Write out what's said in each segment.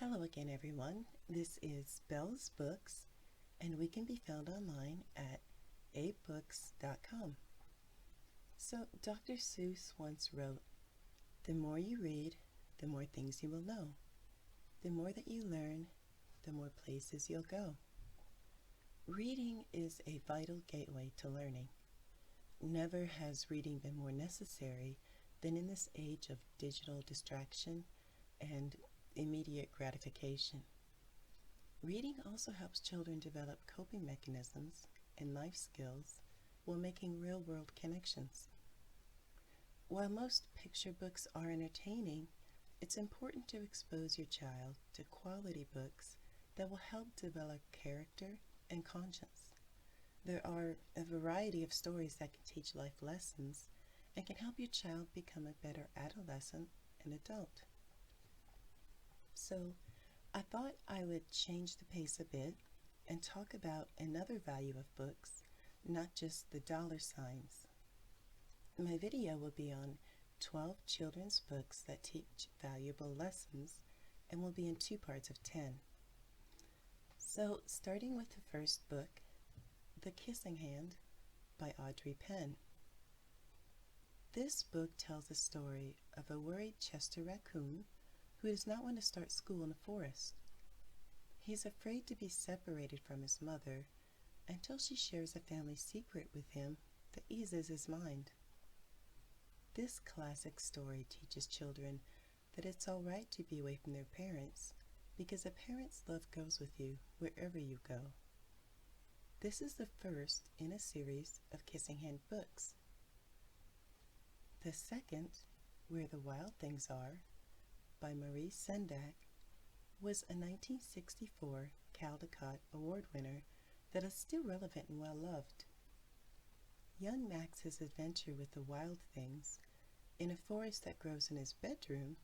Hello again, everyone. This is Bell's Books, and we can be found online at abooks.com. So, Dr. Seuss once wrote, "The more you read, the more things you will know. The more that you learn, the more places you'll go." Reading is a vital gateway to learning. Never has reading been more necessary than in this age of digital distraction and immediate gratification. Reading also helps children develop coping mechanisms and life skills while making real-world connections. While most picture books are entertaining, it's important to expose your child to quality books that will help develop character and conscience. There are a variety of stories that can teach life lessons and can help your child become a better adolescent and adult. So, I thought I would change the pace a bit and talk about another value of books, not just the dollar signs. My video will be on 12 children's books that teach valuable lessons and will be in 2 parts of 10. So, starting with the first book, The Kissing Hand by Audrey Penn. This book tells the story of a worried Chester raccoon who does not want to start school in a forest. He's afraid to be separated from his mother until she shares a family secret with him that eases his mind. This classic story teaches children that it's all right to be away from their parents because a parent's love goes with you wherever you go. This is the first in a series of Kissing Hand books. The second, Where the Wild Things Are, by Marie Sendak, was a 1964 Caldecott Award winner that is still relevant and well-loved. Young Max's adventure with the wild things in a forest that grows in his bedroom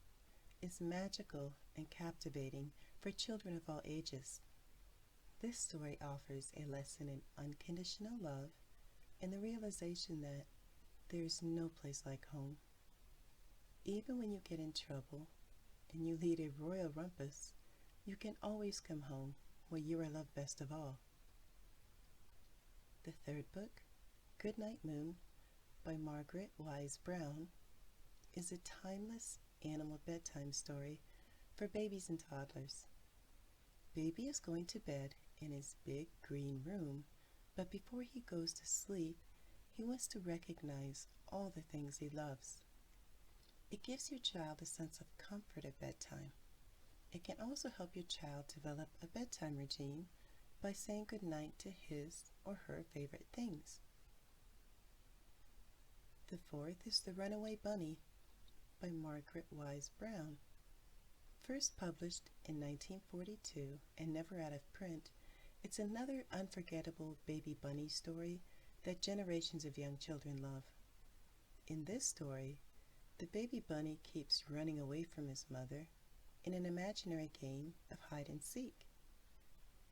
is magical and captivating for children of all ages. This story offers a lesson in unconditional love and the realization that there is no place like home. Even when you get in trouble and you lead a royal rumpus, you can always come home where you are loved best of all. The third book, Goodnight Moon by Margaret Wise Brown, is a timeless animal bedtime story for babies and toddlers. Baby is going to bed in his big green room, but before he goes to sleep, he wants to recognize all the things he loves. It gives your child a sense of comfort at bedtime. It can also help your child develop a bedtime routine by saying goodnight to his or her favorite things. The fourth is The Runaway Bunny by Margaret Wise Brown. First published in 1942 and never out of print, it's another unforgettable baby bunny story that generations of young children love. In this story, the baby bunny keeps running away from his mother in an imaginary game of hide and seek.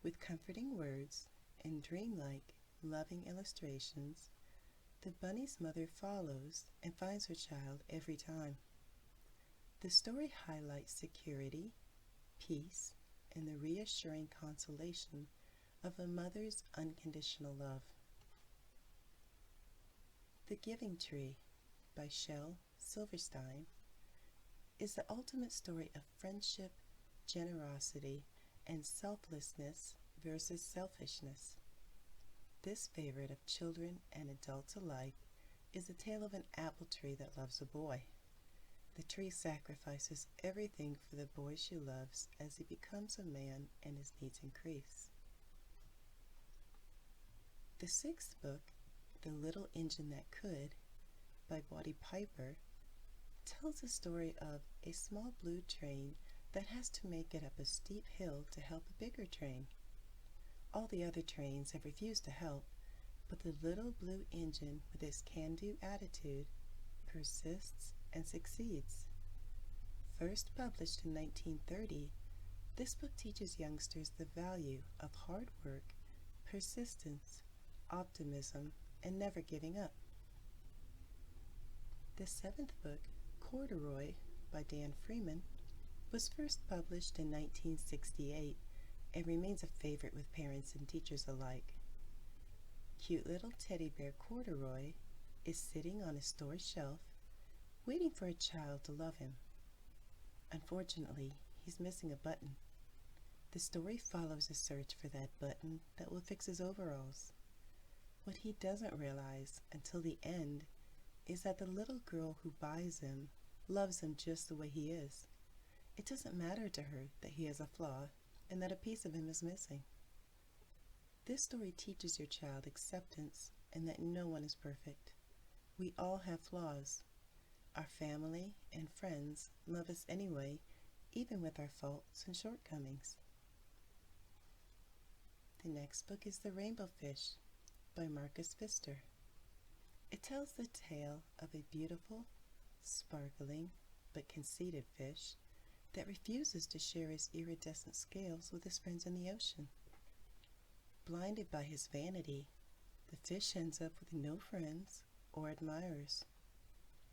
With comforting words and dreamlike, loving illustrations, the bunny's mother follows and finds her child every time. The story highlights security, peace, and the reassuring consolation of a mother's unconditional love. The Giving Tree by Shel Silverstein is the ultimate story of friendship, generosity, and selflessness versus selfishness. This favorite of children and adults alike is the tale of an apple tree that loves a boy. The tree sacrifices everything for the boy she loves as he becomes a man and his needs increase. The sixth book, The Little Engine That Could, by Waddy Piper, tells the story of a small blue train that has to make it up a steep hill to help a bigger train. All the other trains have refused to help, but the little blue engine, with its can-do attitude, persists and succeeds. First published in 1930, this book teaches youngsters the value of hard work, persistence, optimism, and never giving up. The seventh book, Corduroy by Dan Freeman, was first published in 1968 and remains a favorite with parents and teachers alike. Cute little teddy bear Corduroy is sitting on a store shelf, waiting for a child to love him. Unfortunately, he's missing a button. The story follows a search for that button that will fix his overalls. What he doesn't realize until the end is that the little girl who buys him loves him just the way he is. It doesn't matter to her that he has a flaw and that a piece of him is missing. This story teaches your child acceptance and that no one is perfect. We all have flaws. Our family and friends love us anyway, even with our faults and shortcomings. The next book is The Rainbow Fish by Marcus Pfister. It tells the tale of a beautiful, sparkling, but conceited fish that refuses to share his iridescent scales with his friends in the ocean. Blinded by his vanity, the fish ends up with no friends or admirers.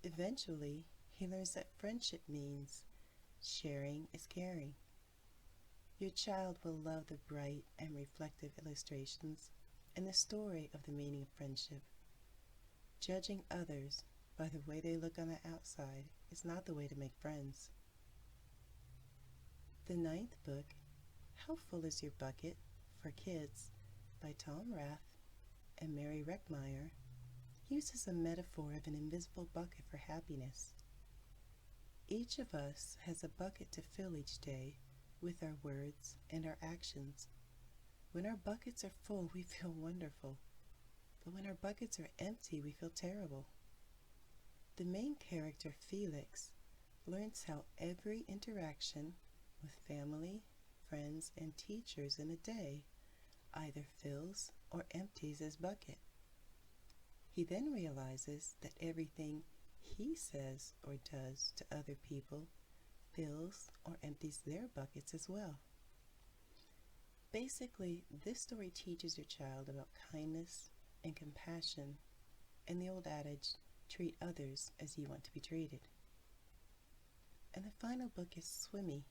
Eventually, he learns that friendship means sharing is caring. Your child will love the bright and reflective illustrations and the story of the meaning of friendship. Judging others by the way they look on the outside is not the way to make friends. The ninth book, How Full Is Your Bucket? For Kids, by Tom Rath and Mary Reckmeyer, uses a metaphor of an invisible bucket for happiness. Each of us has a bucket to fill each day with our words and our actions. When our buckets are full, we feel wonderful. But when our buckets are empty, we feel terrible. The main character, Felix, learns how every interaction with family, friends, and teachers in a day either fills or empties his bucket. He then realizes that everything he says or does to other people fills or empties their buckets as well. Basically, this story teaches your child about kindness and compassion and the old adage, treat others as you want to be treated. And the final book is Swimmy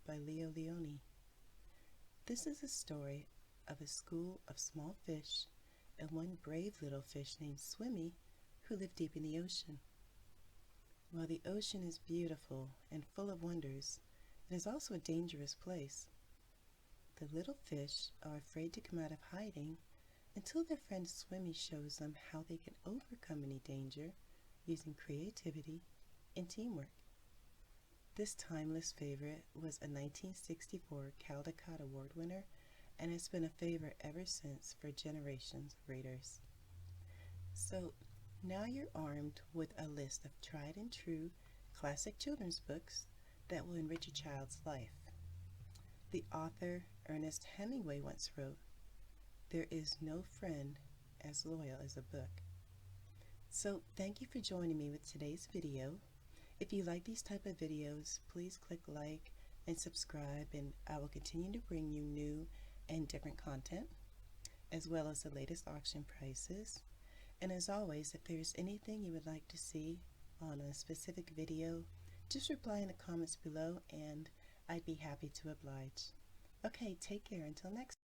by Leo Leone. This is a story of a school of small fish and one brave little fish named Swimmy who live deep in the ocean. While the ocean is beautiful and full of wonders, it is also a dangerous place. The little fish are afraid to come out of hiding until their friend Swimmy shows them how they can overcome any danger using creativity and teamwork. This timeless favorite was a 1964 Caldecott Award winner and has been a favorite ever since for generations of readers. So now you're armed with a list of tried and true classic children's books that will enrich a child's life. The author Ernest Hemingway once wrote, "There is no friend as loyal as a book." So thank you for joining me with today's video. If you like these type of videos, please click like and subscribe, and I will continue to bring you new and different content, as well as the latest auction prices. And as always, if there's anything you would like to see on a specific video, just reply in the comments below and I'd be happy to oblige. Okay, take care until next time.